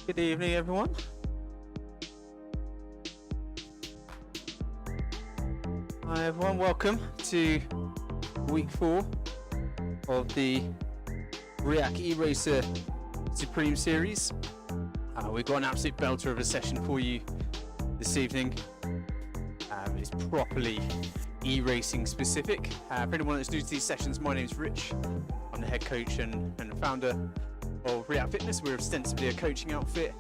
Good evening, everyone. Hi, everyone. Welcome to week 4 of the RIAK E-Racer Supreme Series. We've got an absolute belter of a session for you this evening. It's properly e-racing specific. For anyone that's new to these sessions, my name's Rich. I'm the head coach and founder of RIAK Fitness. We're ostensibly a coaching outfit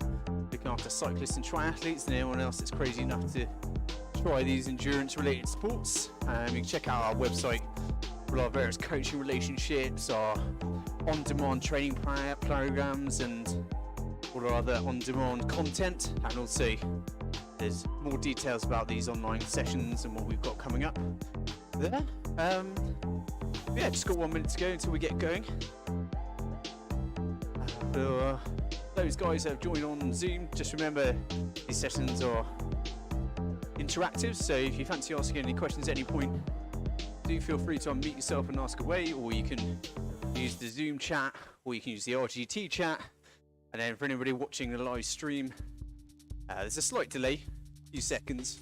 looking after cyclists and triathletes and anyone else that's crazy enough to try these endurance related sports. You can check out our website for our various coaching relationships, our on-demand training programs and all our other on-demand content, and also there's more details about these online sessions and what we've got coming up there. Yeah, just got 1 minute to go until we get going. For those guys that have joined on Zoom, just remember these sessions are interactive, so if you fancy asking any questions at any point, do feel free to unmute yourself and ask away, or you can use the Zoom chat, or you can use the RGT chat. And then for anybody watching the live stream, there's a slight delay, a few seconds,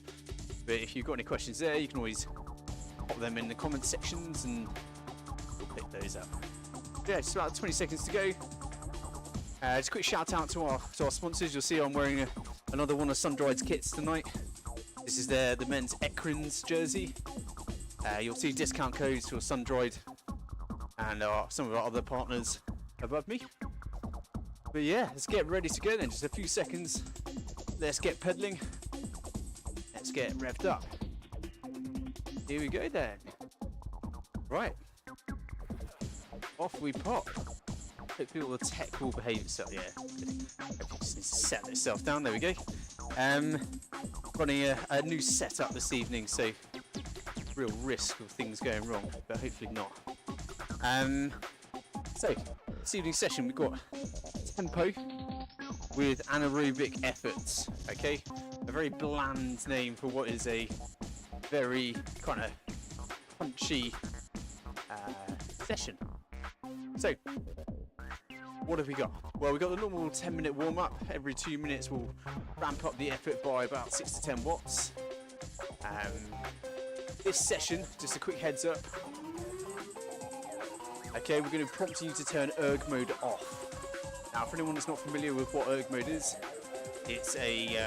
but if you've got any questions there, you can always pop them in the comment sections and we'll pick those up. Yeah, just about 20 seconds to go. Just a quick shout out to our sponsors. You'll see I'm wearing another one of Sundride's kits tonight. This is the men's Ekrins jersey. You'll see discount codes for Sundride and some of our other partners above me. But yeah, let's get ready to go then. Just a few seconds. Let's get pedaling. Let's get revved up. Here we go then. Right. Off we pop. Hopefully all the tech will behave itself. Yeah. Hopefully just needs to set itself down. There we go. Running a new setup this evening, so real risk of things going wrong, but hopefully not. So this evening's session we've got tempo with anaerobic efforts. Okay, a very bland name for what is a very kind of punchy session. So what have we got? Well, we've got the normal 10-minute warm-up. Every 2 minutes we'll ramp up the effort by about 6 to 10 watts. This session, just a quick heads up. Okay, we're going to prompt you to turn erg mode off. Now, for anyone that's not familiar with what erg mode is, it's a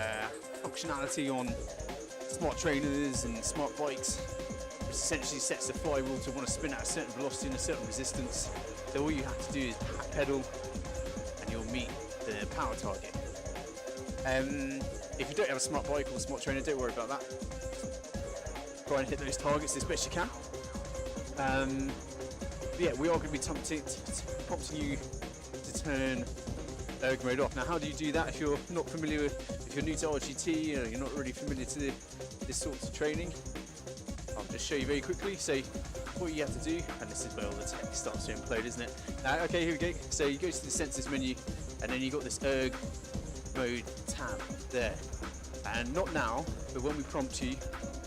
functionality on smart trainers and smart bikes, which essentially sets the flywheel to want to spin at a certain velocity and a certain resistance. So all you have to do is pedal and you'll meet the power target. If you don't have a smart bike or a smart trainer, don't worry about that. Try and hit those targets as best you can. Yeah, we are going to be prompting you to turn erg mode off. Now, how do you do that if you're not familiar with, if you're new to RGT, or you're not really familiar to this sort of training? I'll just show you very quickly. So what you have to do, and this is where all the tech starts to implode, isn't it? Okay, here we go. So you go to the sensors menu, and then you got this erg mode tab there. And not now, but when we prompt you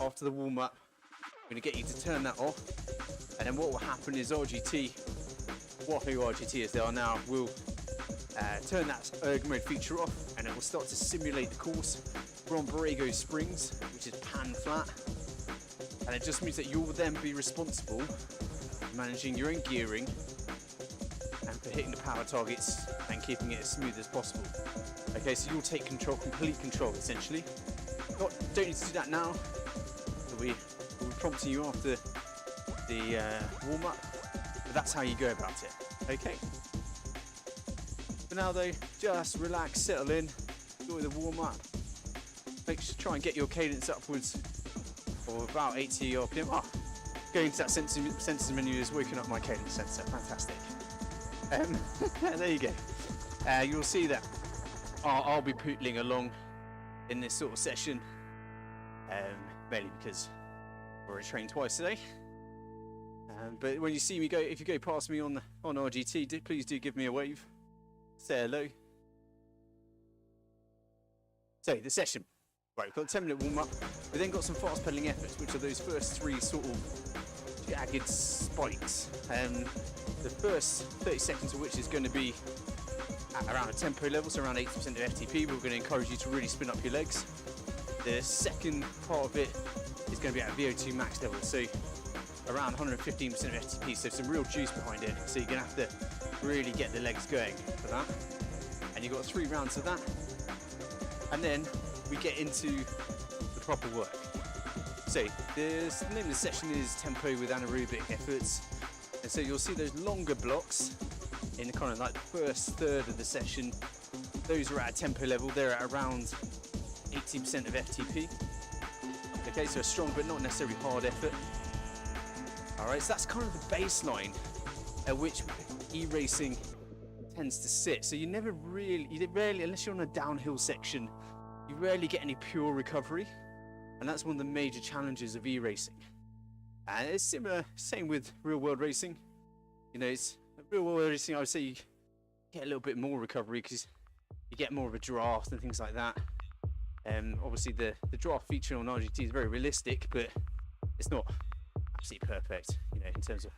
after the warm-up, we're going to get you to turn that off. And then what will happen is RGT, who RGT is there now, will turn that erg mode feature off, and it will start to simulate the course. We're on Borrego Springs, which is pan flat. And it just means that you'll then be responsible for managing your own gearing and for hitting the power targets and keeping it as smooth as possible. Okay, so you'll take control, complete control essentially. Don't need to do that now. We'll be prompting you after the warm-up, but that's how you go about it. Okay. For now though, just relax, settle in, enjoy the warm-up. Try and get your cadence upwards of about 80 RPM. Oh, going to that sensors menu has woken up my cadence sensor. Fantastic. There you go. You'll see that I'll be pootling along in this sort of session, mainly because we're already trained twice today. But when you see me go, if you go past me on RGT, please do give me a wave. Say hello. So the session. Right, we've got a 10-minute warm-up. We've then got some fast pedaling efforts, which are those first 3 sort of jagged spikes. The first 30 seconds of which is going to be at around a tempo level, so around 80% of FTP. We're going to encourage you to really spin up your legs. The second part of it is going to be at a VO2 max level, so around 115% of FTP, so some real juice behind it. So you're going to have to really get the legs going for that. And you've got 3 rounds of that. And then we get into the proper work. So the name of the session is Tempo with Anaerobic Efforts. And so you'll see those longer blocks in the kind of like the first third of the session. Those are at a tempo level, they're at around 80% of FTP. Okay, so a strong but not necessarily hard effort. Alright, so that's kind of the baseline at which e-racing tends to sit. So you rarely, unless you're on a downhill section, you rarely get any pure recovery. And that's one of the major challenges of e-racing. And it's similar, same with real world racing. You know, it's real world racing, I would say you get a little bit more recovery because you get more of a draft and things like that. Obviously the draft feature on RGT is very realistic, but it's not absolutely perfect, you know, in terms of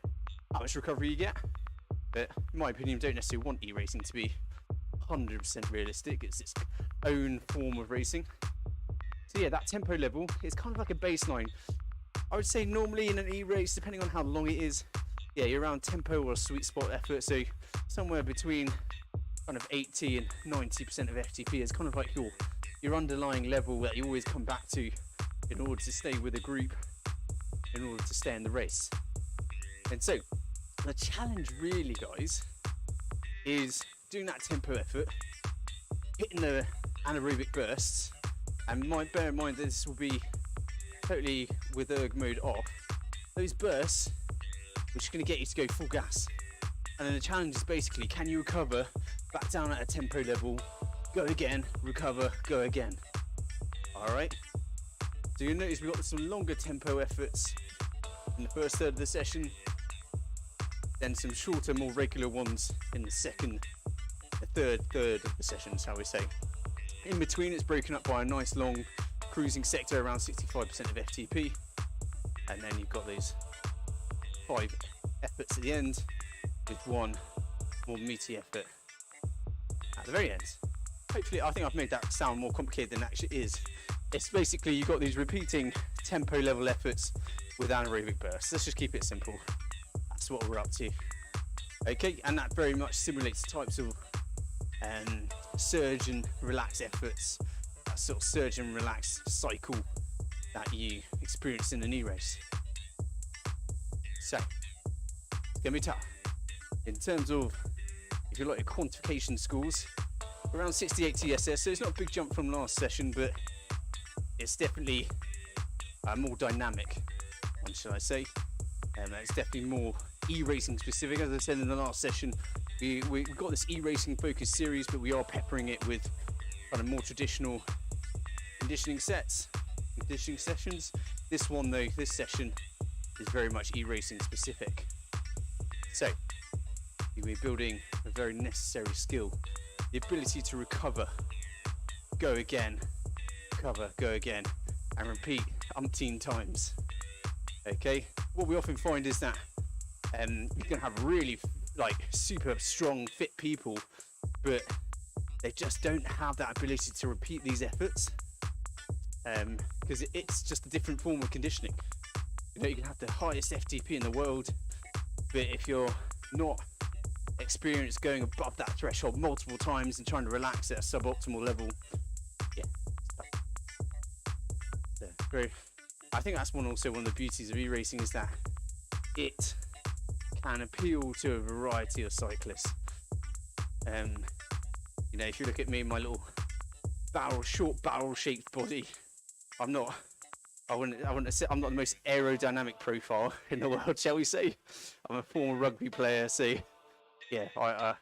how much recovery you get. But in my opinion, you don't necessarily want e-racing to be 100% realistic. It's its own form of racing. So yeah, that tempo level is kind of like a baseline. I would say normally in an e-race, depending on how long it is, yeah, you're around tempo or a sweet spot effort. So somewhere between kind of 80 and 90% of FTP is kind of like your underlying level that you always come back to in order to stay with a group, in order to stay in the race. And so the challenge really, guys, is doing that tempo effort, hitting the anaerobic bursts, and bear in mind that this will be totally with erg mode off. Those bursts, which are going to get you to go full gas. And then the challenge is basically, can you recover back down at a tempo level, go again, recover, go again. Alright? So you'll notice we've got some longer tempo efforts in the first third of the session, then some shorter, more regular ones in the third of the session, shall we say. In between, it's broken up by a nice long cruising sector around 65% of FTP, and then you've got those 5 efforts at the end with 1 more meaty effort at the very end. Hopefully, I think I've made that sound more complicated than it actually is. It's basically, you've got these repeating tempo level efforts with anaerobic bursts. Let's just keep it simple. That's what we're up to. Okay, and that very much simulates types of surge and relax efforts, that sort of surge and relax cycle that you experience in an e-race. So, it's going to be tough. In terms of, if you like your quantification scores, around 68 TSS, so it's not a big jump from last session, but it's definitely more dynamic, one should I say. It's definitely more e-racing specific. As I said in the last session, we've got this e-racing focused series, but we are peppering it with kind of more traditional conditioning sessions. This one though, this session is very much e-racing specific. So we're building a very necessary skill, the ability to recover, go again, recover, go again, and repeat umpteen times. Okay, what we often find is that you can have really like super strong fit people, but they just don't have that ability to repeat these efforts, because it's just a different form of conditioning. You know, you can have the highest FTP in the world, but if you're not experienced going above that threshold multiple times and trying to relax at a suboptimal level, yeah, so, I think that's one of the beauties of e-racing, is that it can appeal to a variety of cyclists. You know, if you look at me, my little short barrel-shaped body, I'm not the most aerodynamic profile in the world, shall we say. I'm a former rugby player, so yeah,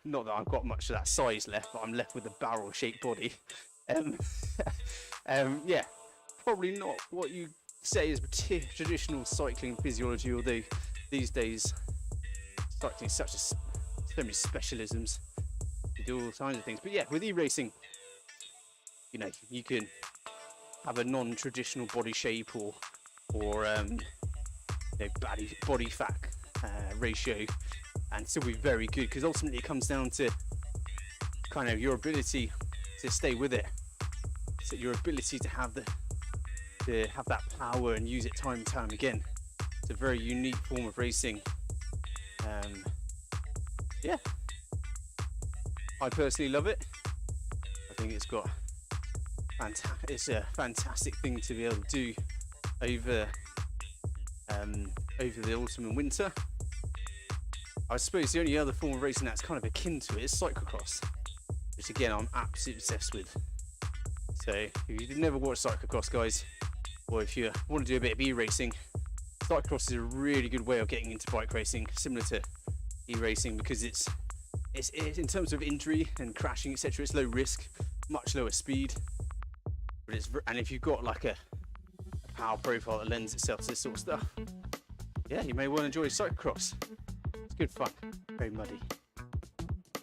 not that I've got much of that size left, but I'm left with a barrel-shaped body. Yeah, probably not what you say is traditional cycling physiology, although these days cycling is so many specialisms. You do all kinds of things, but yeah, with e-racing, you know, you can have a non-traditional body shape or you know, body fat ratio and still be very good, because ultimately it comes down to kind of your ability to stay with it. So your ability to have that power and use it time and time again. It's a very unique form of racing. Yeah, I personally love it. I think it's got it's a fantastic thing to be able to do over the autumn and winter. I suppose the only other form of racing that's kind of akin to it is cyclocross, which again I'm absolutely obsessed with. So if you've never watched cyclocross, guys, or if you want to do a bit of e-racing, cyclocross is a really good way of getting into bike racing, similar to e-racing, because it's in terms of injury and crashing, etc. It's low risk, much lower speed, but and if you've got like a power profile that lends itself to this sort of stuff, yeah, you may well enjoy cyclocross. It's good fun, very muddy.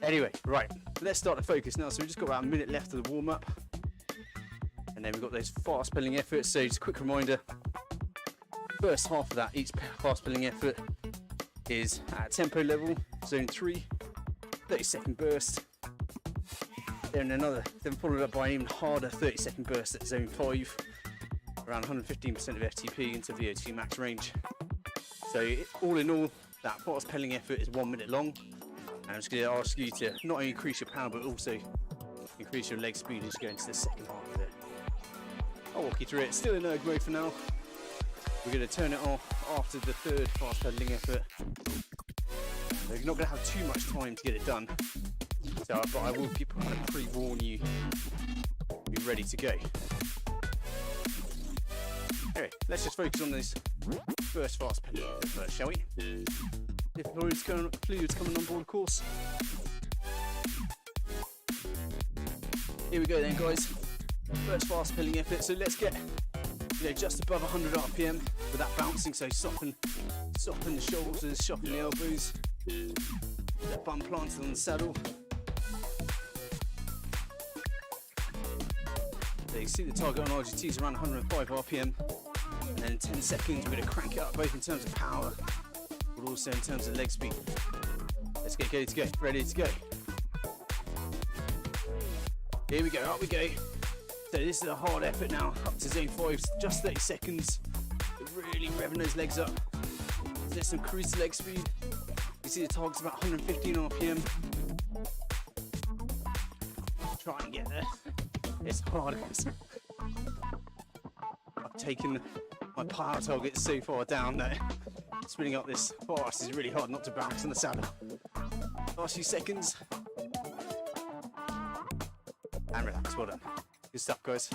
Anyway, right, let's start to focus now. So we've just got about a minute left of the warm-up, and then we've got those fast pedaling efforts. So just a quick reminder, first half of that, each fast pedaling effort is at tempo level, zone 3, 30-second burst, then followed up by an even harder 30-second burst at zone 5, around 115% of FTP into VO2 max range. So all in all, that fast pedaling effort is 1 minute long, and I'm just going to ask you to not only increase your power but also increase your leg speed as you go into the second half of it. I'll walk you through it. Still in erg mode for now. We're going to turn it off after the third fast pedaling effort. You're not going to have too much time to get it done, so but I will kind of pre-warn you, be ready to go. Anyway, let's just focus on this first fast pedaling effort first, shall we? If fluids coming on board, of course. Here we go then, guys. First fast pedaling effort. So let's get just above 100 RPM with that bouncing. So soften the shoulders, soften the elbows. That bum planted on the saddle. So you can see the target on RGT is around 105 RPM. And then in 10 seconds, we're going to crank it up both in terms of power, but also in terms of leg speed. Let's get ready to go. Here we go, up we go. So this is a hard effort now, up to zone 5, just 30 seconds. Really revving those legs up. So let's increase the leg speed. You see the target's about 115 RPM. Try and get there. It's hard. I've taken my power target so far down that spinning up this fast is really hard not to bounce on the saddle. Last few seconds. And relax, well done. Good stuff, guys.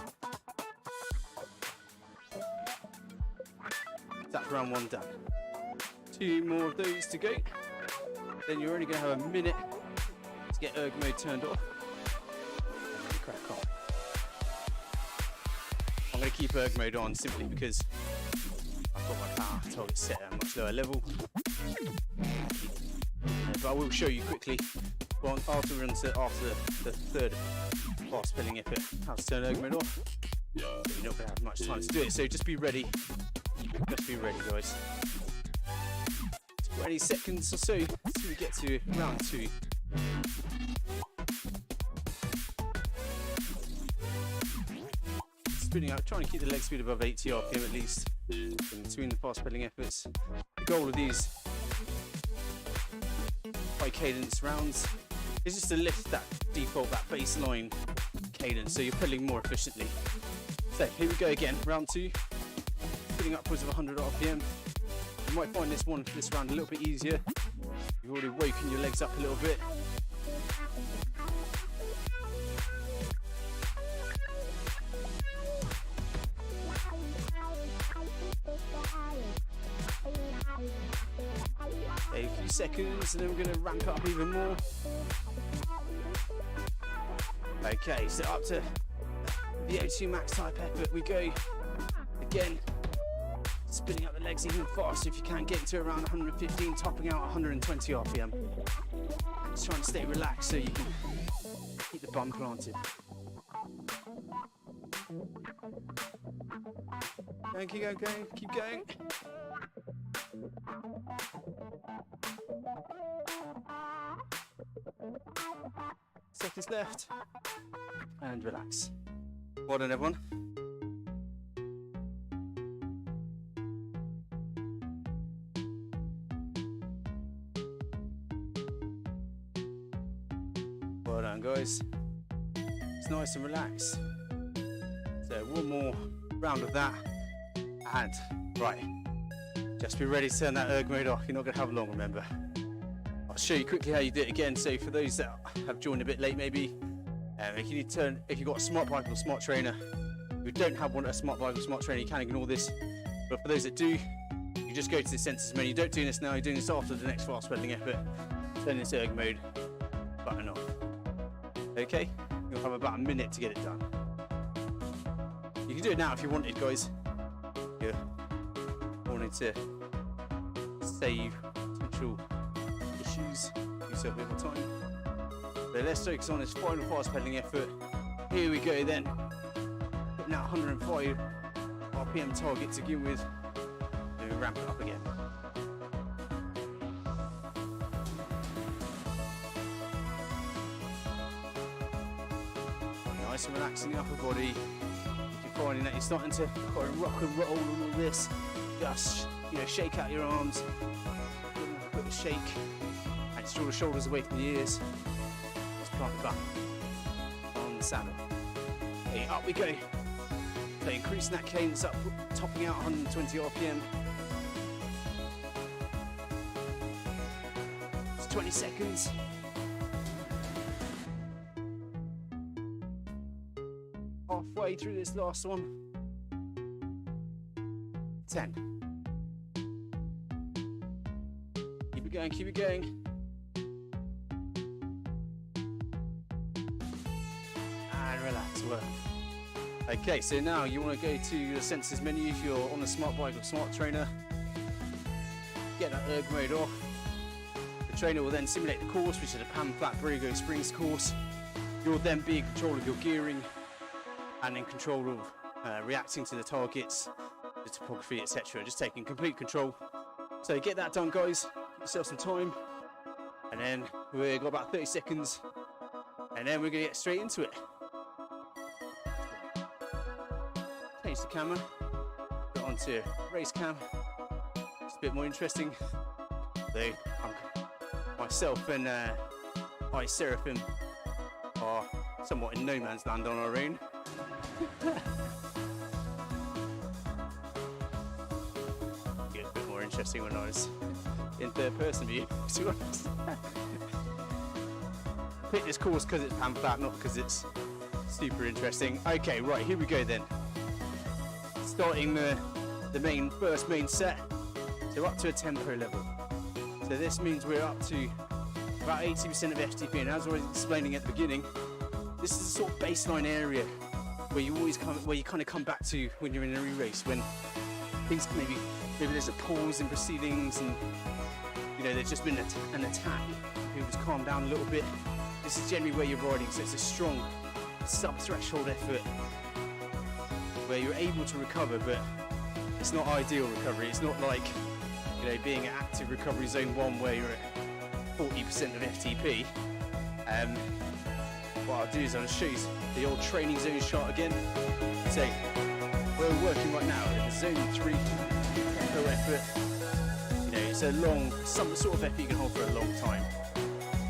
That's round 1 done. 2 more of those to go. Then you're only going to have a minute to get erg mode turned off. And then crack on. I'm going to keep erg mode on simply because I've got my power target set at a much lower level. But I will show you quickly, after the third fast pedaling effort, how to turn erg mode off. But you're not going to have much time to do it, so just be ready. Just be ready, guys. 20 seconds or so until we get to round 2. Spinning out, trying to keep the leg speed above 80 RPM at least in between the fast pedaling efforts. The goal of these high cadence rounds is just to lift that baseline cadence so you're pedaling more efficiently. So here we go again, round 2, spinning upwards of 100 RPM. You might find this round a little bit easier. You've already woken your legs up a little bit. A few seconds and then we're going to ramp it up even more. Okay, so up to the VO2 max type effort we go. Again, spinning up the legs even faster if you can, getting to around 115, topping out 120 RPM. Just trying to stay relaxed so you can keep the bum planted. Keep going. seconds left. And relax. Well done, everyone. Well done, guys. It's nice and relaxed. So one more round of that. And right, just be ready to turn that erg mode off. You're not going to have long, remember. I'll show you quickly how you do it again. So for those that have joined a bit late, maybe, if you need to turn, if you've got a smart bike or smart trainer, if you don't have a smart bike or smart trainer, you can ignore this. But for those that do, you just go to the sensors menu. Don't do this now. You're doing this after the next fast pedaling effort. Turn this erg mode button off. Okay, you'll have about a minute to get it done. You can do it now if you wanted, guys. You're wanting to save potential issues, yourself a bit more time. So let's focus on this final fast pedaling effort. Here we go then. Putting out 105 RPM target to begin with. Then we ramp it up again. Nice and relaxing the upper body. If you're finding that you're starting to kind of rock and roll and all this, just shake out your arms, give them a quick shake, and draw the shoulders away from the ears. Just plant it back on the saddle. Okay, up we go. So increasing that cadence up, topping out 120 RPM. It's 20 seconds. Halfway through this last one. 10. Keep it going, keep it going. And relax, well. Okay, so now you want to go to the sensors menu if you're on a smart bike or smart trainer. Get that erg mode off. The trainer will then simulate the course, which is a pan flat Brigo Springs course. You'll then be in control of your gearing and in control of reacting to the targets, the topography, etc. Just taking complete control. So get that done, guys. Give yourself some time. And then we've got about 30 seconds. And then we're going to get straight into it. Change the camera. Go onto race cam. It's a bit more interesting. Though myself and I, Seraphim, are somewhat in no man's land on our own. Get a bit more interesting when I was in third person view, to be honest. I picked this course because it's pan flat, not because it's super interesting. Okay, right, here we go then. Starting the first main set, so up to a tempo level. So this means we're up to about 80% of FTP, and as I was explaining at the beginning, this is the sort of baseline area where you kind of come back to when you're in a re-race, when things maybe there's a pause in proceedings, and there's just been an attack. You just calm down a little bit. This is generally where you're riding, so it's a strong sub-threshold effort where you're able to recover, but it's not ideal recovery. It's not like being at active recovery zone 1 where you're at 40% of FTP. What I'll do is I'll show you the old training zone chart again. So we're working right now at the zone 3 tempo effort. It's a long, some sort of effort you can hold for a long time.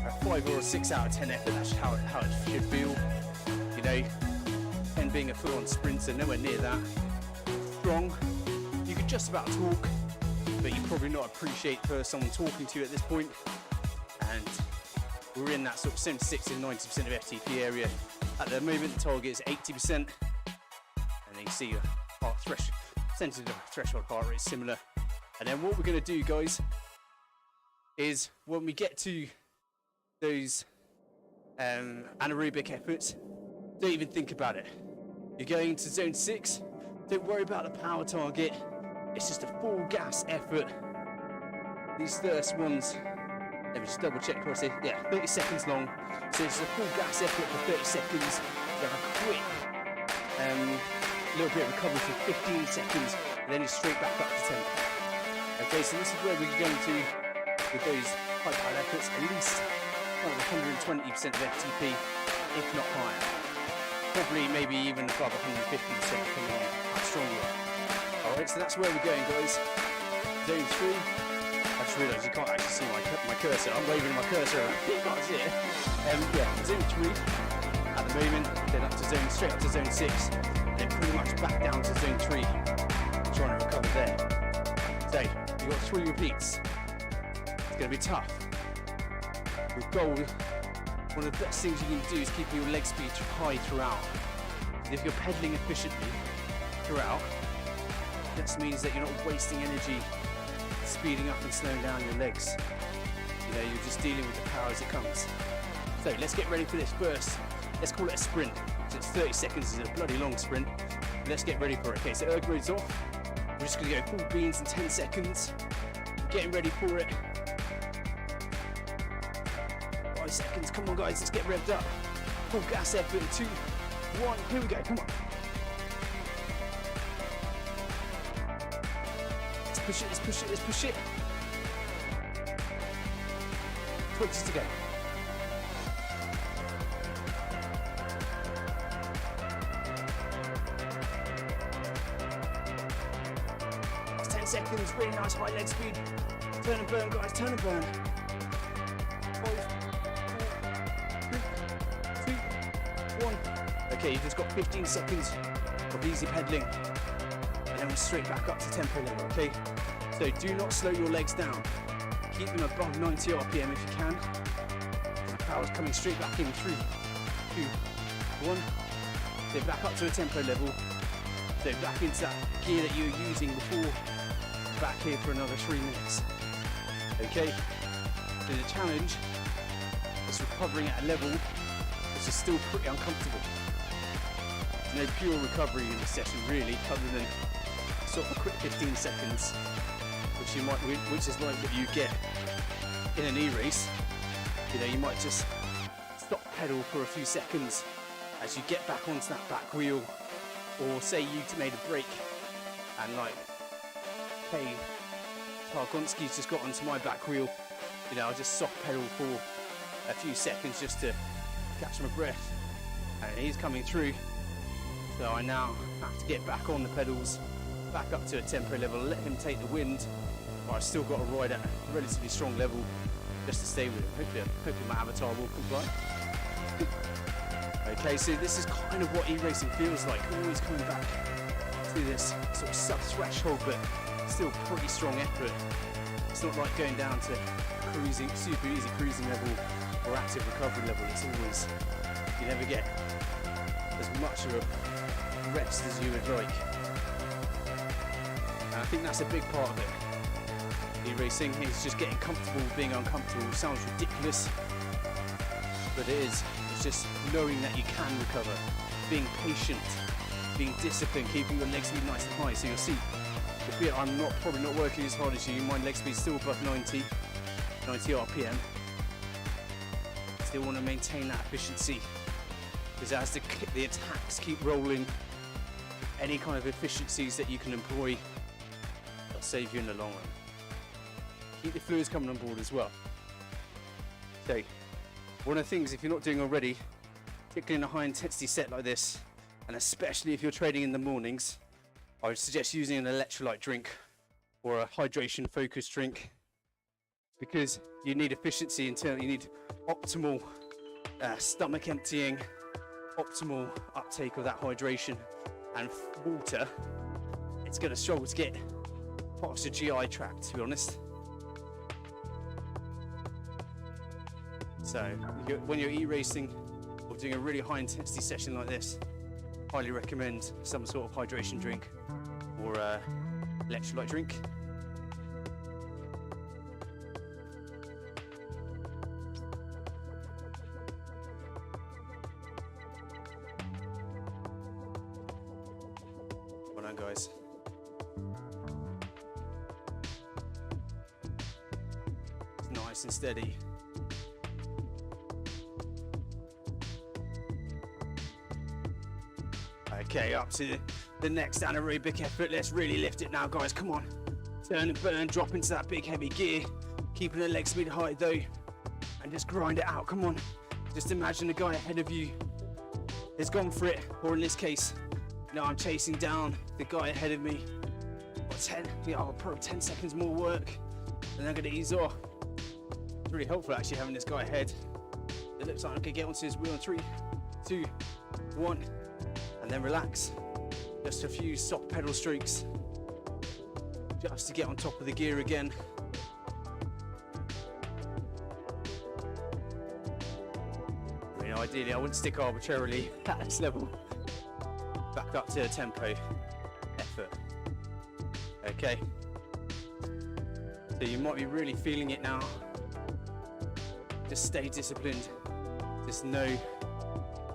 A 5 or a 6 out of 10 effort, that's how it should feel. 10 being a full-on sprinter, nowhere near that. Strong, you could just about talk, but you probably not appreciate someone talking to you at this point. And we're in that sort of 76 to 90% of FTP area. At the moment, the target is 80%. And then you see your percentage of threshold heart rate is similar. And then what we're going to do, guys, is when we get to those anaerobic efforts, don't even think about it. You're going into zone 6. Don't worry about the power target. It's just a full gas effort. These first ones, let me just double check before I say, 30 seconds long. So it's a full gas effort for 30 seconds. You have a quick little bit of recovery for 15 seconds, and then you're straight back up to 10. Okay, so this is where we're going to, with those high power efforts, at least 120% of FTP. if not higher. Probably maybe even above 150% depending on how strong you are. Alright, so that's where we're going, guys. Zone 3. I just realised you can't actually see my cursor. I'm waving my cursor around. You can't see it. Yeah, zone 3 at the moment, then straight up to zone 6, and then pretty much back down to zone 3, trying to recover there. So, you've got 3 repeats. It's going to be tough. With goal, one of the best things you can do is keep your leg speed high throughout. And if you're pedaling efficiently throughout, this means that you're not wasting energy speeding up and slowing down your legs. You know, you're just dealing with the power as it comes. So let's get ready for this first. Let's call it a sprint. So it's 30 seconds, it's a bloody long sprint. Let's get ready for it. Okay, so erg mode's off. We're just gonna go full beans in 10 seconds. Getting ready for it. 5 seconds, come on guys, let's get revved up. Full gas effort in 2, 1, here we go, come on. Let's push it, let's push it, let's push it. 20 to go. That's 10 seconds, really nice high leg speed. Turn and burn guys, turn and burn. 1. Okay, you've just got 15 seconds of easy pedaling, and then we're straight back up to tempo level, okay? So do not slow your legs down. Keep them above 90 RPM if you can. The power's coming straight back in 3, 2, 1. So back up to a tempo level. So back into that gear that you were using before. Back here for another 3 minutes. Okay? So the challenge is recovering at a level which is still pretty uncomfortable. There's no pure recovery in this session really, other than sort of a quick 15 seconds, which is like what you get in an e-race. You know, you might just stop pedal for a few seconds as you get back onto that back wheel, or say you made a break and like, hey, Targonski's just got onto my back wheel. You know, I'll just soft pedal for a few seconds just to catch my breath, and he's coming through, so I now have to get back on the pedals, back up to a tempo level, let him take the wind, but I've still got to ride at a relatively strong level just to stay with him. Hopefully my avatar will comply. Okay, so this is kind of what e-racing feels like, always coming back to this sort of sub-threshold but still pretty strong effort. It's not like going down to cruising, super easy cruising level or active recovery level. It's always, you never get as much of a rest as you would like. And I think that's a big part of it. E-racing is just getting comfortable with being uncomfortable. It sounds ridiculous, but it is. It's just knowing that you can recover, being patient, being disciplined, keeping your leg speed nice and high. So you'll see, I'm probably not working as hard as you. My leg speed is still above 90 RPM. Still want to maintain that efficiency, because as the attacks keep rolling, any kind of efficiencies that you can employ, they'll save you in the long run. Keep the fluids coming on board as well. So, one of the things, if you're not doing already, particularly in a high intensity set like this, and especially if you're training in the mornings, I would suggest using an electrolyte drink or a hydration focused drink, because you need efficiency until you need optimal stomach emptying, optimal uptake of that hydration, and water, it's going to struggle to get past your GI tract, to be honest. So when you're e-racing or doing a really high intensity session like this, highly recommend some sort of hydration drink or electrolyte drink. Well done, guys. It's nice and steady. Okay, up to the next anaerobic effort. Let's really lift it now, guys. Come on. Turn and burn, drop into that big heavy gear. Keeping the leg speed high though. And just grind it out. Come on. just imagine the guy ahead of you has gone for it, or in this case, I'm chasing down the guy ahead of me. I'll probably 10 seconds more work, and I'm going to ease off. It's really helpful actually having this guy ahead. It looks like I could get onto his wheel in 3, 2, 1, and then relax. Just a few soft pedal strokes, just to get on top of the gear again. I mean, ideally I wouldn't stick arbitrarily at this level. Back up to a tempo effort. Okay, so you might be really feeling it now. Just stay disciplined. Just know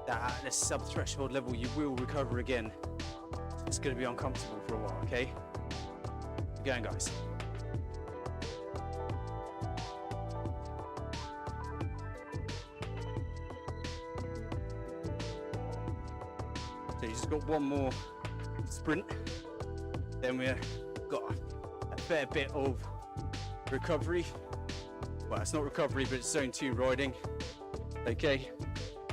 that at this sub-threshold level you will recover again. It's going to be uncomfortable for a while, okay? Keep going, guys. So you just got one more sprint, then we've got a fair bit of recovery. Well, it's not recovery, but it's zone 2 riding. Okay,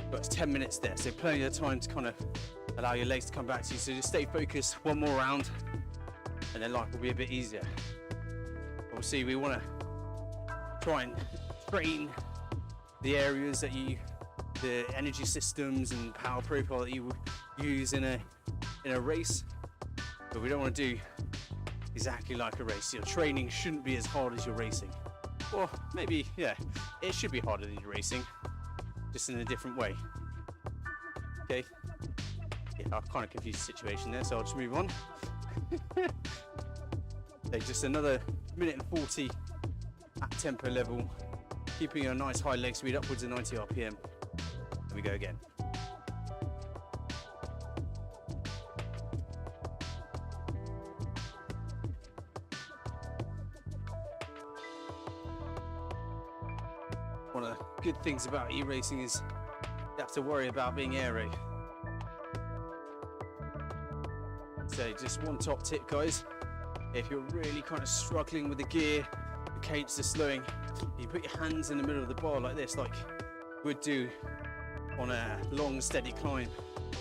but it's 10 minutes there, so plenty of time to kind of allow your legs to come back to you. So just stay focused, one more round, and then life will be a bit easier. Obviously, we want to try and train the areas that the energy systems and power profile that you would use in a race, but we don't want to do exactly like a race. Your training shouldn't be as hard as your racing, or maybe, yeah, it should be harder than your racing, just in a different way. Okay, yeah, I've kind of confused the situation there, so I'll just move on. Okay, just another minute and 40 at tempo level, keeping a nice high leg speed upwards of 90 RPM. Here we go again. One of the good things about e-racing is you have to worry about being aero. So just one top tip, guys. If you're really kind of struggling with the gear, the cadence is slowing, you put your hands in the middle of the bar like this, like you would do on a long steady climb.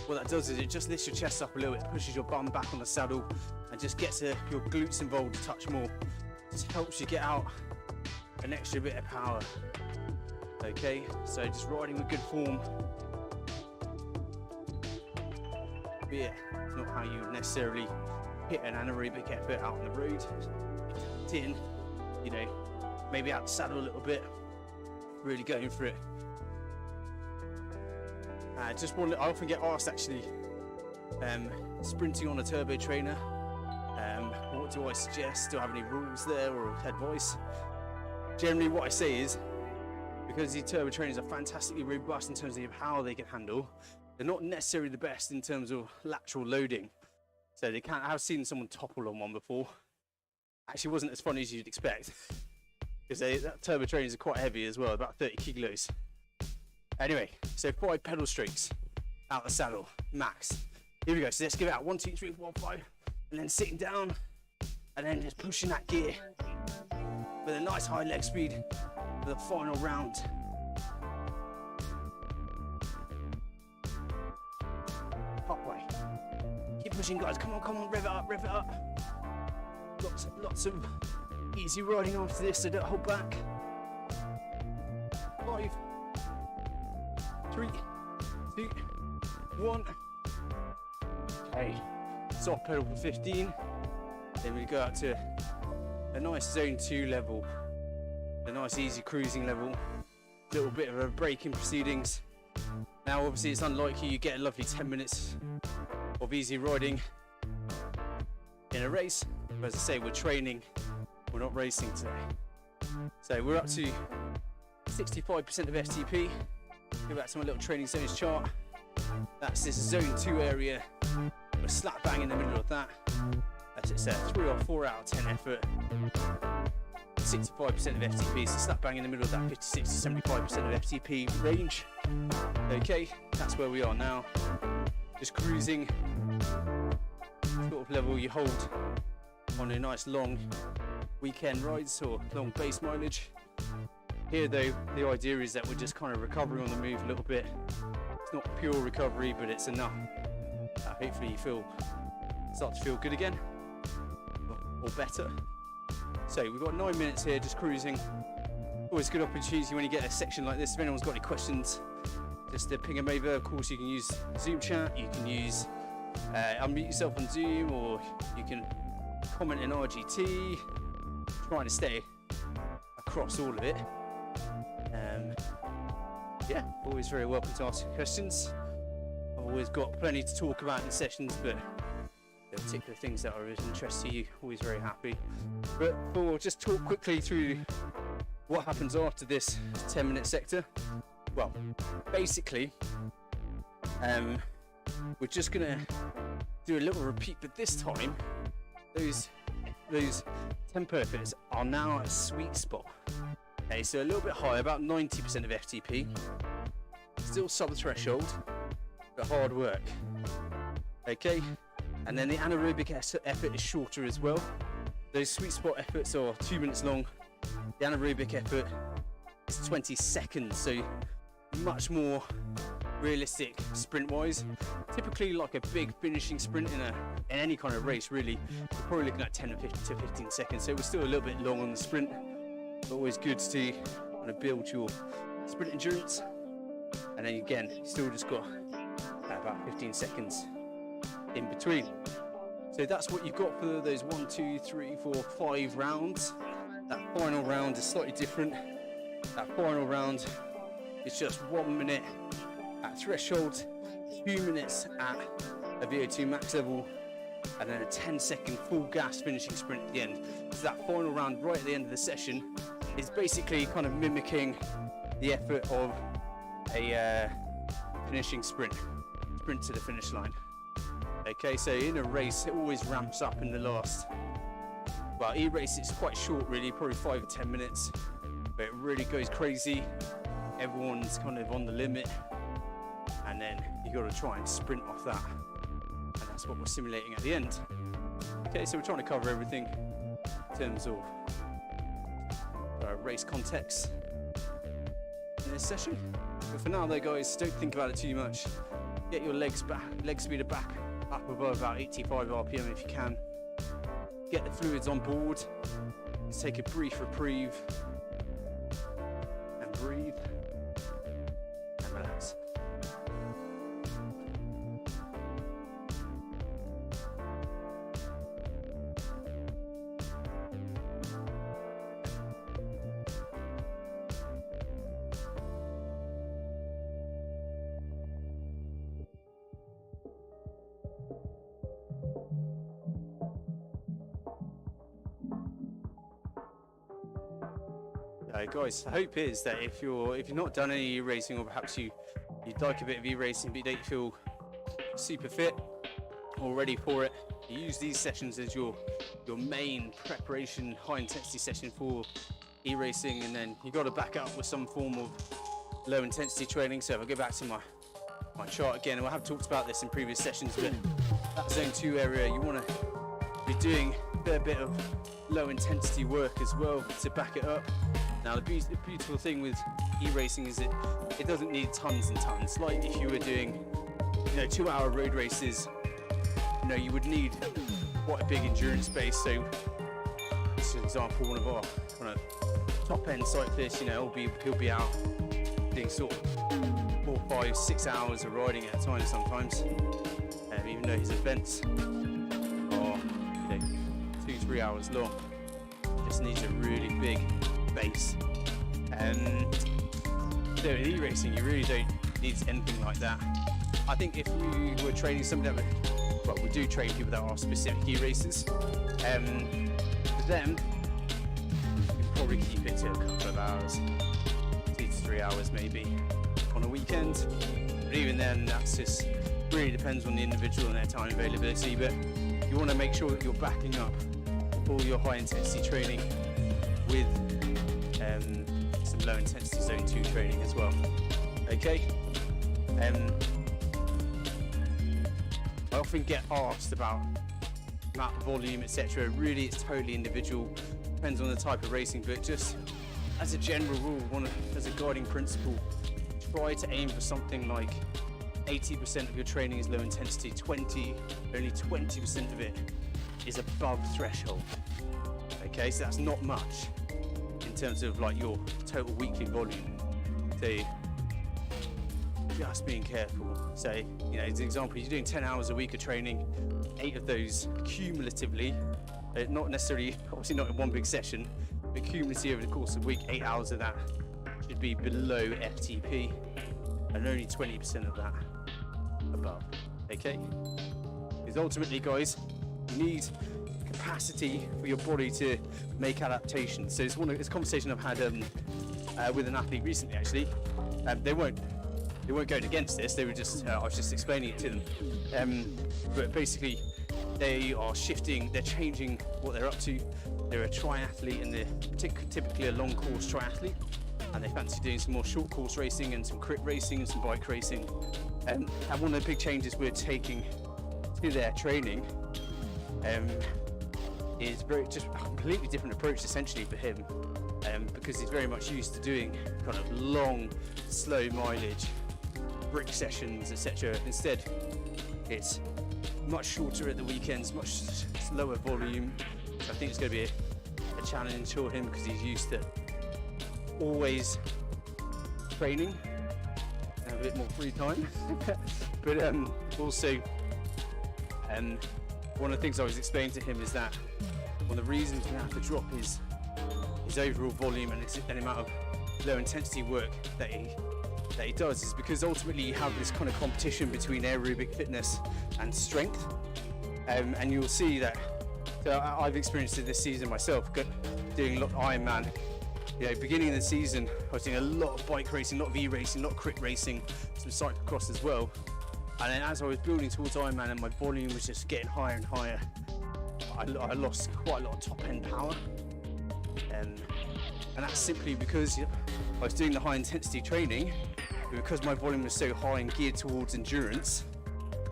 What that does is it just lifts your chest up a little bit, pushes your bum back on the saddle, and just gets your glutes involved a touch more. Just helps you get out an extra bit of power. Okay, so just riding with good form. But yeah, it's not how you necessarily hit an anaerobic effort out on the road. In, maybe out the saddle a little bit, really going for it. Just one, I often get asked actually, sprinting on a turbo trainer, what do I suggest? Do I have any rules there or advice? Generally what I say is, because these turbo trainers are fantastically robust in terms of the power they can handle, they're not necessarily the best in terms of lateral loading. So they can't. I've seen someone topple on one before. Actually wasn't as funny as you'd expect, because that turbo trainers are quite heavy as well, about 30 kilos. Anyway, so 5 pedal strokes out the saddle, max. Here we go, so let's give it out, 1, 2, 3, 4, 5, and then sitting down, and then just pushing that gear with a nice high leg speed for the final round. Halfway. Keep pushing, guys, come on, rev it up. Lots of easy riding after this, so don't hold back. 5, 3, 2, 1. Okay, soft pedal for 15. Then we go out to a nice zone 2 level, a nice easy cruising level, little bit of a break in proceedings. Now obviously it's unlikely you get a lovely 10 minutes of easy riding in a race, but as I say, we're training, we're not racing today. So we're up to 65% of FTP. Go back to my little training zones chart. That's this zone 2 area. We're slap bang in the middle of that. As it said, 3 or 4 out of 10 effort. 65% of FTP, so slap bang in the middle of that 56 to 75% of FTP range. Okay, that's where we are now. Just cruising, sort of level you hold on a nice long weekend rides or long base mileage. Here though, the idea is that we're just kind of recovering on the move a little bit. It's not pure recovery, but it's enough. Hopefully you start to feel good again, or better. So we've got 9 minutes here, just cruising. Always a good opportunity when you get a section like this. If anyone's got any questions, just ping them over. Of course, you can use Zoom chat, you can use unmute yourself on Zoom, or you can comment in RGT. Trying to stay across all of it. Yeah, always very welcome to ask questions. I've always got plenty to talk about in sessions, but there are particular things that are of interest to you, always very happy. But we'll just talk quickly through what happens after this 10-minute sector. Well, basically, we're just gonna do a little repeat, but this time, those tempo effects are now at a sweet spot. Okay, so a little bit higher, about 90% of FTP. Still sub-threshold, but hard work. Okay, and then the anaerobic effort is shorter as well. Those sweet spot efforts are 2 minutes long. The anaerobic effort is 20 seconds, so much more realistic sprint-wise. Typically, like a big finishing sprint in any kind of race, really, you're probably looking at 10 to 15 seconds. So we're still a little bit long on the sprint. Always good to kind of build your sprint endurance. And then again, you still just got about 15 seconds in between. So that's what you've got for those 1, 2, 3, 4, 5 rounds. That final round is slightly different. That final round is just 1 minute at threshold, 2 minutes at a VO2 max level, and then a 10-second full gas finishing sprint at the end. So that final round right at the end of the session is basically kind of mimicking the effort of a finishing sprint to the finish line. Okay, so in a race, it always ramps up in the last. Well, e-race it's quite short, really, probably 5 or 10 minutes, but it really goes crazy. Everyone's kind of on the limit, and then you got to try and sprint off that, and that's what we're simulating at the end. Okay, so we're trying to cover everything in terms of race context in this session. But for now, though, guys, don't think about it too much. Get your leg speed back up above about 85 RPM if you can. Get the fluids on board. Let's take a brief reprieve and breathe and relax. Guys, the hope is that if you've not done any e-racing, or perhaps you'd like a bit of e-racing but you don't feel super fit or ready for it, you use these sessions as your main preparation, high intensity session for e-racing, and then you got to back it up with some form of low intensity training. So if I go back to my chart again, and I have talked about this in previous sessions, but that zone 2 area, you want to be doing a fair bit of low intensity work as well to back it up. Now the beautiful thing with e-racing is it doesn't need tons and tons. Like if you were doing 2-hour road races, you would need quite a big endurance base. So for example, one of our kind of top end cyclists, he'll be out doing sort of 4, 5, 6 hours of riding at a time sometimes, even though his events are 2-3 hours long. Just needs a really big base. So in e-racing, you really don't need anything like that. I think if we were training somebody that, we do train people that are specific e-racers. For them, you probably keep it to a couple of hours, 2 to 3 hours maybe on a weekend. But even then, that's just really depends on the individual and their time availability. But you want to make sure that you're backing up all your high intensity training with some low intensity zone 2 training as well. Okay. I often get asked about amount of volume, etc. Really, it's totally individual. Depends on the type of racing, but just as a general rule, as a guiding principle, try to aim for something like 80% of your training is low intensity, only 20% of it is above threshold. Okay, so that's not much in terms of like your total weekly volume. So just being careful. So, you know, as an example, you're doing 10 hours a week of training, 8 of those cumulatively, not necessarily, obviously not in one big session, but cumulatively over the course of the week, 8 hours of that should be below FTP, and only 20% of that above. Okay? Because ultimately, guys, you need capacity for your body to make adaptations. So it's a conversation I've had with an athlete recently, actually. They weren't going against this. They were just I was just explaining it to them. But basically, they are shifting. They're changing what they're up to. They're a triathlete, and they're typically a long course triathlete, and they fancy doing some more short course racing and some crit racing and some bike racing. And one of the big changes we're taking to their training is just a completely different approach essentially for him, because he's very much used to doing kind of long, slow mileage, brick sessions, etc. Instead, it's much shorter at the weekends, much slower volume. So I think it's going to be a challenge for him because he's used to always training and have a bit more free time. But also, one of the things I was explaining to him is that one of the reasons we have to drop his overall volume and the amount of low intensity work that he does is because ultimately you have this kind of competition between aerobic fitness and strength, and you'll see that. So I've experienced it this season myself, doing a lot of Ironman. You know, beginning of the season, I was doing a lot of bike racing, a lot of V-racing, a lot of crit racing, some cyclocross as well. And then as I was building towards Ironman and my volume was just getting higher and higher, I lost quite a lot of top-end power. And that's simply because I was doing the high-intensity training, but because my volume was so high and geared towards endurance,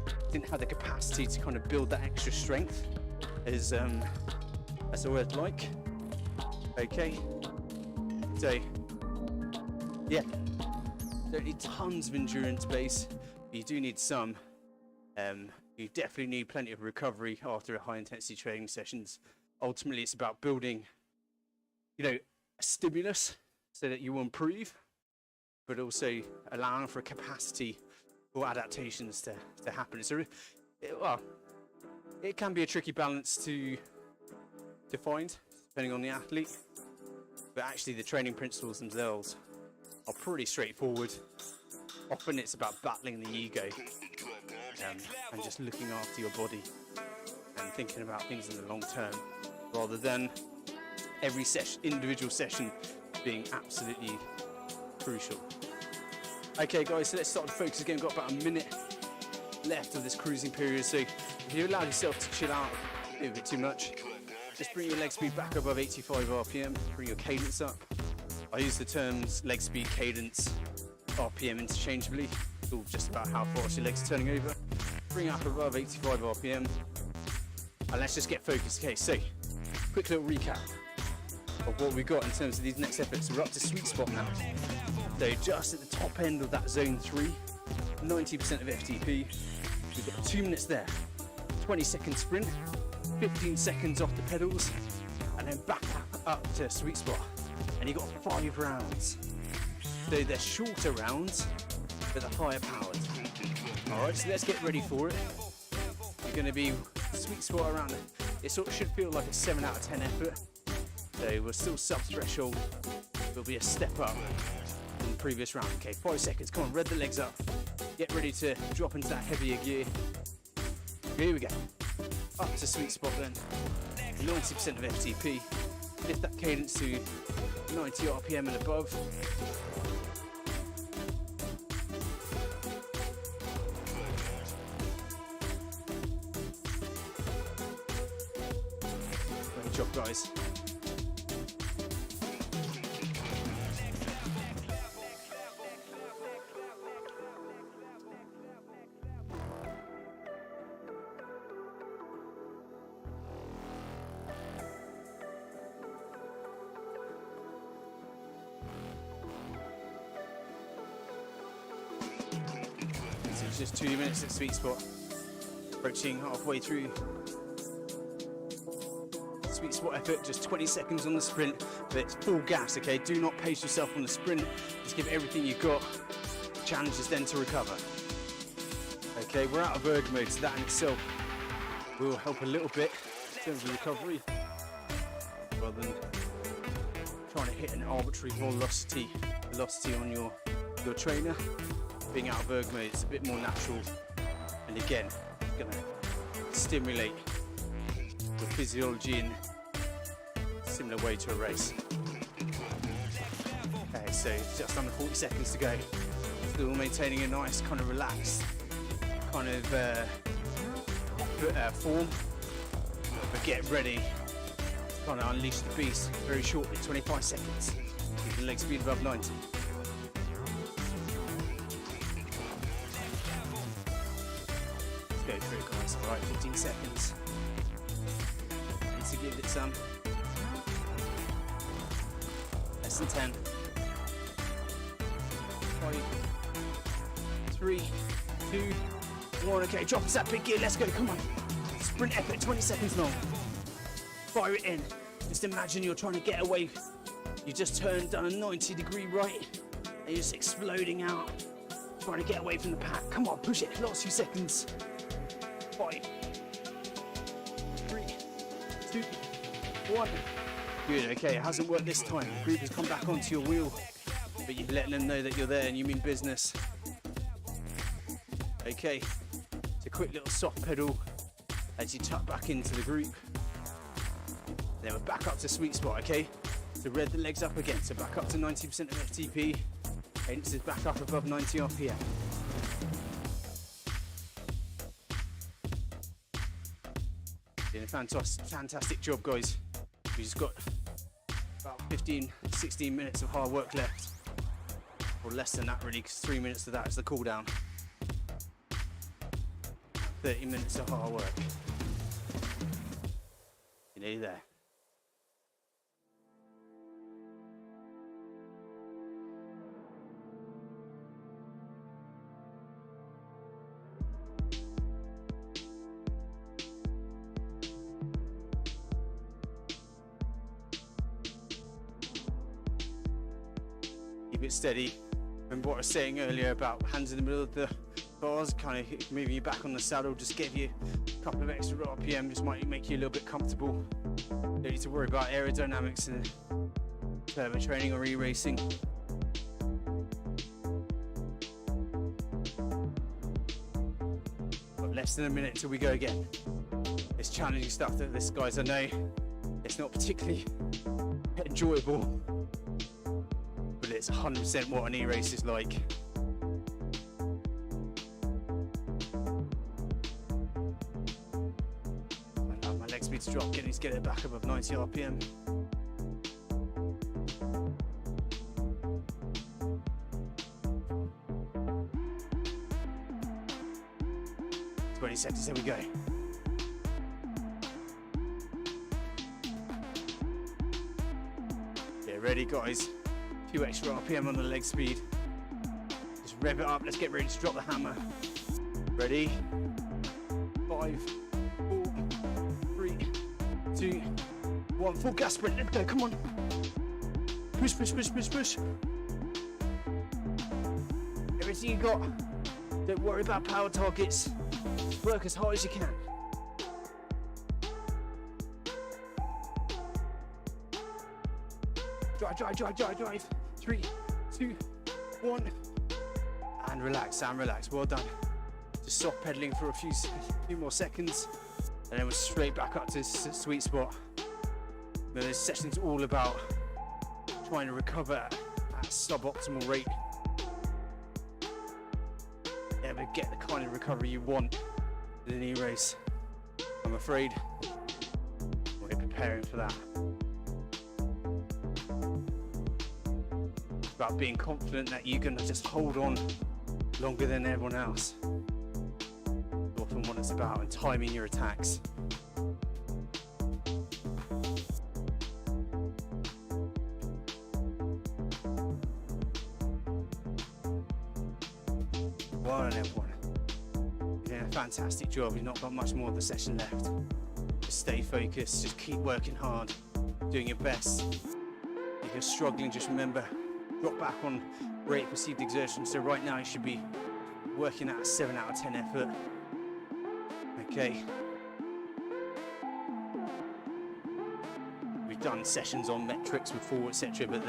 I didn't have the capacity to kind of build that extra strength as I would like. Okay. So, yeah, don't need tons of endurance base, but you do need some. You definitely need plenty of recovery after a high intensity training sessions. Ultimately, it's about building, you know, a stimulus so that you will improve, but also allowing for a capacity for adaptations to happen. It can be a tricky balance to find, depending on the athlete. But actually the training principles themselves are pretty straightforward. Often it's about battling the ego and just looking after your body and thinking about things in the long term, rather than every individual session being absolutely crucial. Okay guys, so let's start to focus again. We've got about a minute left of this cruising period, so if you allow yourself to chill out a bit too much, just bring your leg speed back above 85 RPM, bring your cadence up. I use the terms leg speed, cadence, RPM interchangeably. It's all just about how fast your legs are turning over. Bring it up above 85 RPM, and let's just get focused. Okay, so quick little recap of what we've got in terms of these next efforts. We're up to sweet spot now. So just at the top end of that zone 3, 90% of FTP. We've got 2 minutes there, 20-second sprint, 15 seconds off the pedals, and then back up to sweet spot. And you've got 5 rounds. So they're shorter rounds, but they're higher powered. Alright, so let's get ready for it. You're going to be sweet spot around, it sort of should feel like a 7 out of 10 effort. So we're still sub-threshold. There'll be a step up from the previous round. Okay, 5 seconds, come on, rev the legs up. Get ready to drop into that heavier gear. Here we go. Up to sweet spot then. 90% of FTP. Lift that cadence to 90 RPM and above. Great job, guys. just 2 minutes at sweet spot. Approaching halfway through. Sweet spot effort, just 20 seconds on the sprint, but it's full gas, okay? Do not pace yourself on the sprint. Just give everything you've got. The challenge is then to recover. Okay, we're out of erg mode, so that in itself will help a little bit in terms of recovery, rather than trying to hit an arbitrary velocity on your trainer. Being out of erg mode, it's a bit more natural, and again, it's gonna stimulate your physiology in a similar way to a race. Okay, so just under 40 seconds to go. Still maintaining a nice kind of relaxed kind of form, but get ready to kind of unleash the beast very shortly. 25 seconds. Keep the leg speed above 90. Let's go through it, guys. All right, 15 seconds. Need to give it some. Less than 10. 5, 3, 2, 1. Okay, drop us that big gear. Let's go. Come on. Sprint effort, 20 seconds long. Fire it in. Just imagine you're trying to get away. You just done a 90-degree right, and you're just exploding out, trying to get away from the pack. Come on, push it. Last few seconds. 5, 3, 2, 1. Good. Okay, it hasn't worked this time. The group has come back onto your wheel, but you're letting them know that you're there and you mean business. Okay, it's a quick little soft pedal as you tuck back into the group. Then we're back up to sweet spot, okay? So rev the legs up again, so back up to 90% of FTP. Hence is back up above 90 RPM. Doing a fantastic job, guys. We just got about 15-16 minutes of hard work left. Or less than that really, because 3 minutes of that is the cool down. 30 minutes of hard work. You're nearly there. Keep it steady. Remember what I was saying earlier about hands in the middle of the bars, kind of moving you back on the saddle, just give you a couple of extra RPM, just might make you a little bit comfortable. Don't need to worry about aerodynamics and turbo training or e-racing. Got less than a minute until we go again. It's challenging stuff that this, guys, I know it's not particularly enjoyable, but it's 100% what an e-race is like. My leg speed's dropped, need to get it back above 90 RPM. Seconds, there we go. Yeah, ready, guys. A few extra RPM on the leg speed. Just rev it up. Let's get ready to drop the hammer. Ready? 5, 4, 3, 2, 1. Full gas sprint. Let's go. Come on. Push, push, push, push, push. Everything you got. Don't worry about power targets. Work as hard as you can. Drive, drive, drive, drive, drive. 3, 2, 1. And relax, Sam, relax. Well done. Just soft pedaling for a few more seconds. And then we're straight back up to sweet spot. Now, this session's all about trying to recover at a suboptimal rate. Never get the kind of recovery you want in an e-race. I'm afraid we're preparing for that. It's about being confident that you can just hold on longer than everyone else. It's often what it's about, and timing your attacks. One and everyone. fantastic job. You've not got much more of the session left. Just stay focused, just keep working hard, doing your best. If you're struggling, just remember, drop back on rate of perceived exertion. So right now you should be working at a 7 out of 10 effort. Okay. We've done sessions on metrics before, etc., but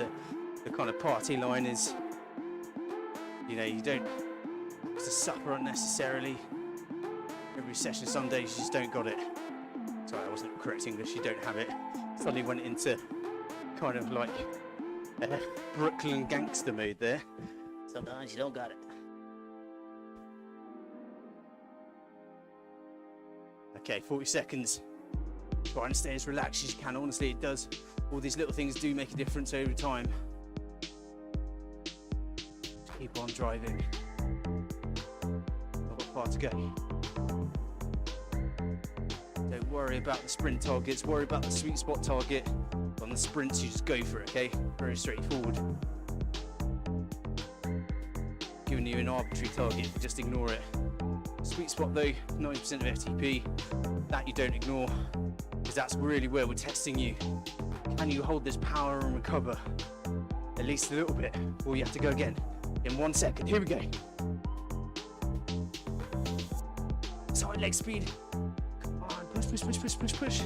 the kind of party line is, you know, you don't have to suffer unnecessarily. Every session, some days you just don't got it. Sorry, I wasn't correct English, you don't have it. Suddenly went into kind of like a Brooklyn gangster mood there. Sometimes you don't got it. Okay, 40 seconds. Try and stay as relaxed as you can. Honestly, it does. All these little things do make a difference over time. Just keep on driving. Not got far to go. Don't worry about the sprint targets. Worry about the sweet spot target. On the sprints, you just go for it, okay? Very straightforward. Giving you an arbitrary target, just ignore it. Sweet spot though, 90% of FTP, that you don't ignore, because that's really where we're testing you. Can you hold this power and recover? At least a little bit, or you have to go again. In 1 second, here we go. Side leg speed. Come on, push, push, push, push, push, push.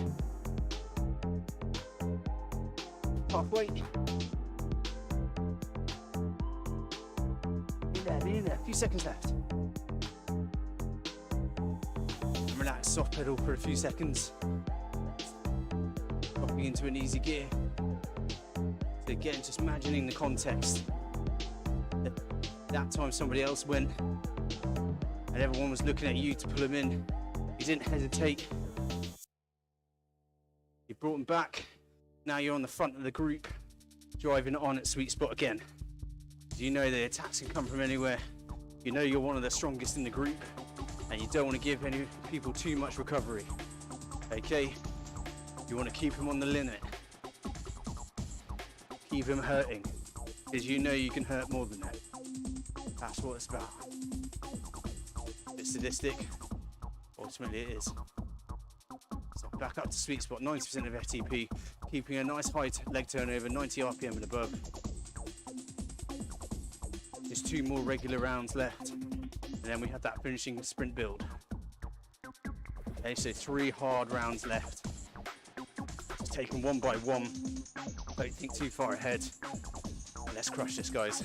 Halfway. In there, a few seconds left. Relax, soft pedal for a few seconds. Dropping into an easy gear. So again, just imagining the context. That time somebody else went and everyone was looking at you to pull them in. You didn't hesitate. You brought them back. Now you're on the front of the group, driving it on at sweet spot again. You know the attacks can come from anywhere. You know you're one of the strongest in the group. And you don't want to give any people too much recovery. Okay? You want to keep them on the limit. Keep them hurting. Because you know you can hurt more than that. That's what it's about. It's sadistic. Ultimately it is. So back up to sweet spot, 90% of FTP. Keeping a nice high leg turnover, 90 RPM and above. Just 2 more regular rounds left. And then we have that finishing sprint build. Okay, so 3 hard rounds left. Just take them one by one. Don't think too far ahead. Let's crush this, guys.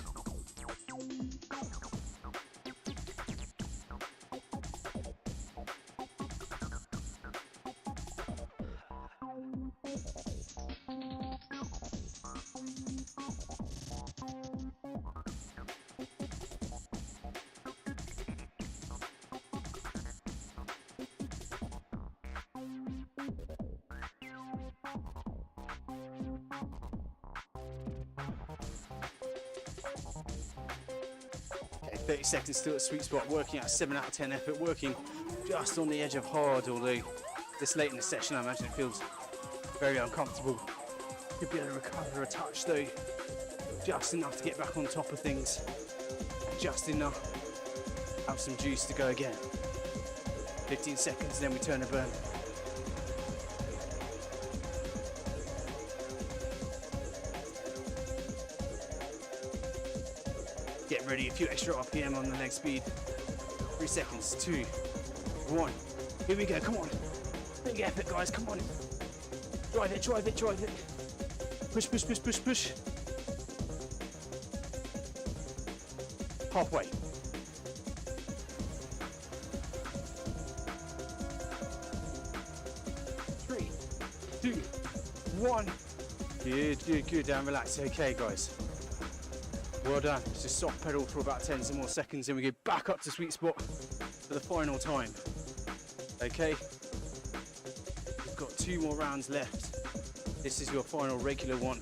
Okay, 30 seconds still at sweet spot, working at a 7 out of 10 effort, working just on the edge of hard, although this late in the session I imagine it feels very uncomfortable. Could be able to recover a touch though, just enough to get back on top of things, and just enough to have some juice to go again. 15 seconds, then we turn the burn. Get ready, a few extra RPM on the leg speed. 3 seconds, 2, 1. Here we go, come on. Big effort, guys, come on. Drive it, drive it, drive it. Push, push, push, push, push. Halfway. 3, 2, 1. Good, good, good, and relax. Okay, guys. Well done. Just soft pedal for about 10 some more seconds, and we go back up to sweet spot for the final time. Okay. We've got 2 more rounds left. This is your final regular one,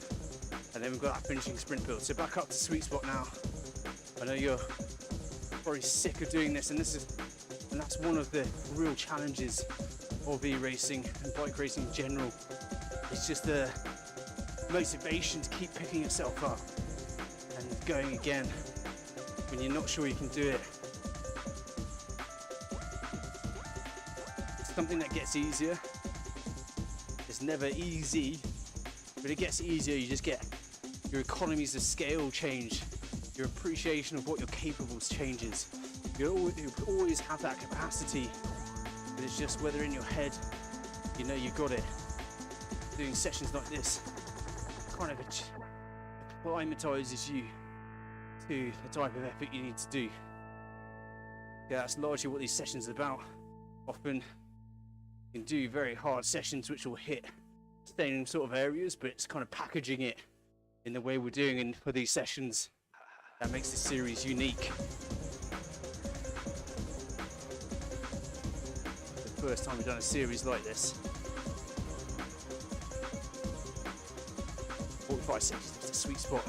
and then we've got that finishing sprint build. So back up to sweet spot now. I know you're probably sick of doing this, and that's one of the real challenges of e-racing and bike racing in general. It's just the motivation to keep picking yourself up and going again when you're not sure you can do it. something that gets easier. It's never easy, but it gets easier. You just get your economies of scale change, your appreciation of what you're capable of changes. You always have that capacity, but it's just whether in your head you know you got it. Doing sessions like this kind of acclimatizes you to the type of effort you need to do. Yeah, that's largely what these sessions are about. Often you can do very hard sessions which will hit same sort of areas, but it's kind of packaging it in the way we're doing in for these sessions that makes this series unique. The first time we've done a series like this. 45 seconds, that's a sweet spot.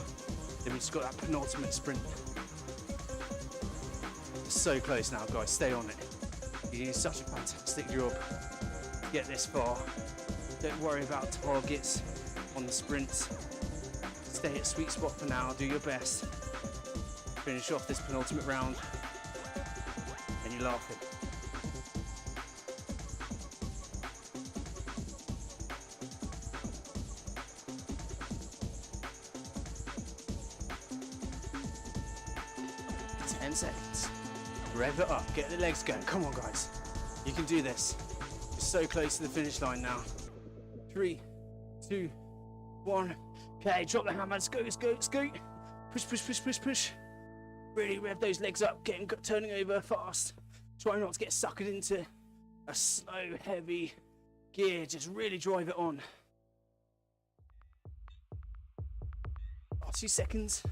Then we just got that penultimate sprint. So close now, guys, stay on it. You're doing such a fantastic job to get this far. Don't worry about targets on the sprints. Stay at sweet spot for now, do your best. Finish off this penultimate round and you're laughing. Seconds. Rev it up, get the legs going. Come on, guys. You can do this. You're so close to the finish line now. 3, 2, 1. Okay, drop the hammer. Scoot. Push. Really rev those legs up, turning over fast. Try not to get suckered into a slow, heavy gear. Just really drive it on. Last 2 seconds.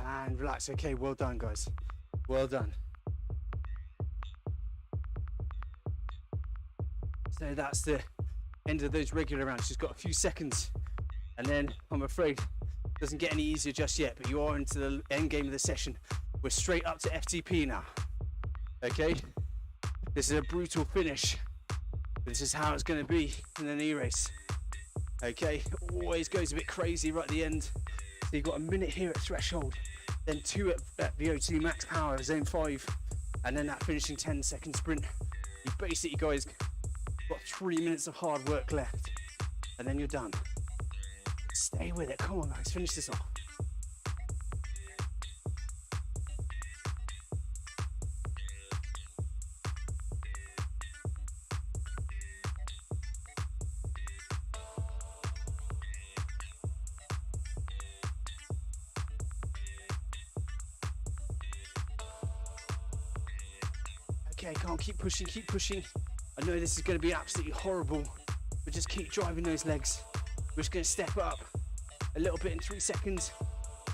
And relax. Okay, well done, guys. Well done. So that's the end of those regular rounds. Just got a few seconds, and then I'm afraid it doesn't get any easier just yet, but you are into the end game of the session. We're straight up to FTP now. Okay, this is a brutal finish. This is how it's going to be in the knee race. Okay, it always goes a bit crazy right at the end. So you've got a minute here at threshold, then 2 at VO2 max power, zone 5, and then that finishing 10-second sprint. You basically, guys, got 3 minutes of hard work left, and then you're done. Stay with it. Come on, guys, finish this off. Okay, can't keep pushing. I know this is going to be absolutely horrible, but just keep driving those legs. We're just going to step up a little bit in 3 seconds,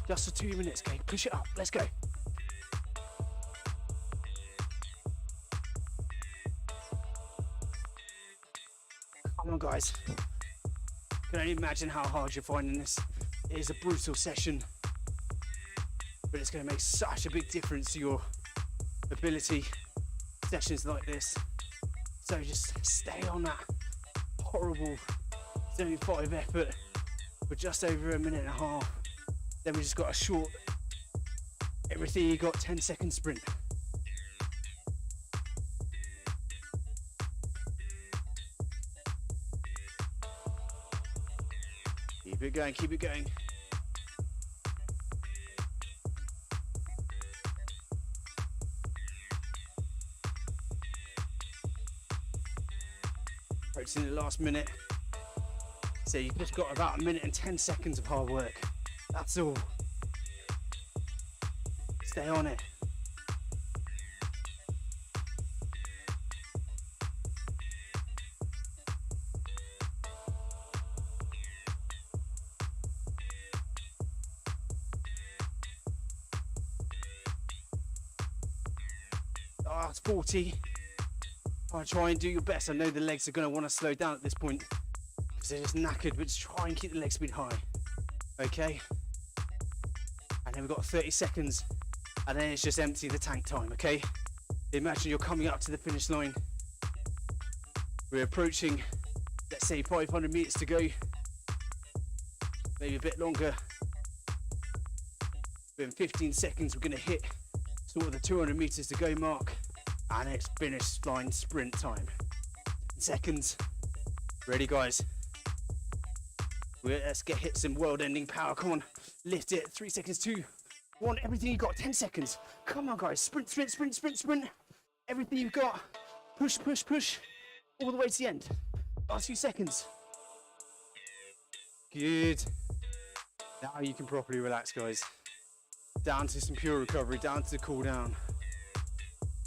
just for 2 minutes. Okay, push it up. Let's go. Come on, guys. I can only imagine how hard you're finding this. It is a brutal session, but it's going to make such a big difference to your ability. Sessions like this, so just stay on that horrible zone 5 effort for just over a minute and a half. Then we just got a short, everything you got, 10-second sprint. Keep it going. Approaching the last minute. So you've just got about a minute and 10 seconds of hard work. That's all. Stay on it. It's 40. Try and do your best. I know the legs are going to want to slow down at this point because they're just knackered, but just try and keep the leg speed high. Okay? And then we've got 30 seconds, and then it's just empty the tank time, okay? Imagine you're coming up to the finish line. We're approaching, let's say, 500 meters to go. Maybe a bit longer. But in 15 seconds, we're going to hit sort of the 200 meters to go mark. And it's finish line sprint time. 10 seconds. Ready, guys? Let's hit some world-ending power. Come on, lift it. 3 seconds, 2, 1. Everything you got. 10 seconds. Come on, guys. Sprint, sprint, sprint, sprint, sprint. Everything you've got. Push, push, push. All the way to the end. Last few seconds. Good. Now you can properly relax, guys. Down to some pure recovery, down to the cool down.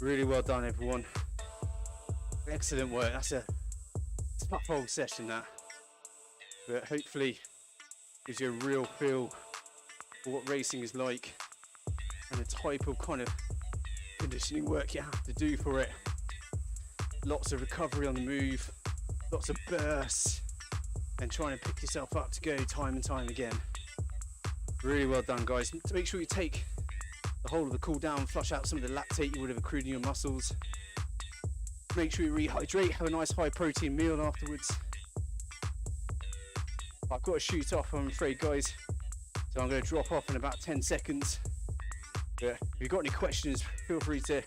Really well done, everyone. Excellent work. That's a tough old session, that. But hopefully gives you a real feel for what racing is like and the type of kind of conditioning work you have to do for it. Lots of recovery on the move, lots of bursts, and trying to pick yourself up to go time and time again. Really well done, guys. Make sure you take the whole of the cool down, flush out some of the lactate you would have accrued in your muscles. Make sure you rehydrate, have a nice high protein meal afterwards. I've got to shoot off, I'm afraid, guys, so I'm going to drop off in about 10 seconds. But if you've got any questions, feel free to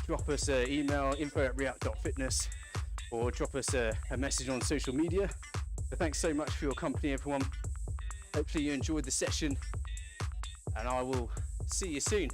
drop us an email, info@riak.fitness, or drop us a message on social media. So thanks so much for your company, everyone. Hopefully you enjoyed the session, and I will see you soon.